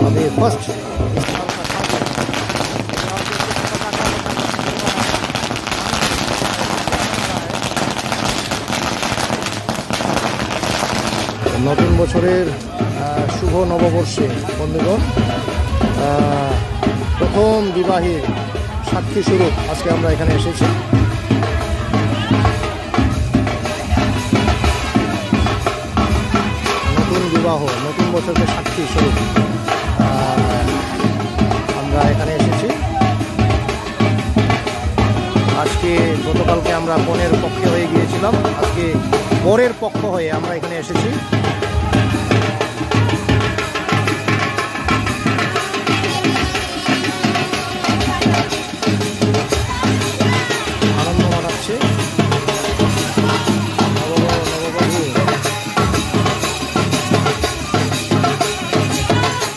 अभी फर्स्ट নতুন বছরের শুভ নববর্ষে বন্ধুগণ প্রথম বিবাহের সাক্ষী স্বরূপ আজকে আমরা এখানে এসেছি। নতুন বিবাহ, নতুন বছরকে সাক্ষী স্বরূপ আমরা এখানে এসেছি। আজকে গতকালকে আমরা কনের পক্ষে হয়ে গিয়েছিলাম, আজকে বরের পক্ষ হয়ে আমরা এখানে এসেছি।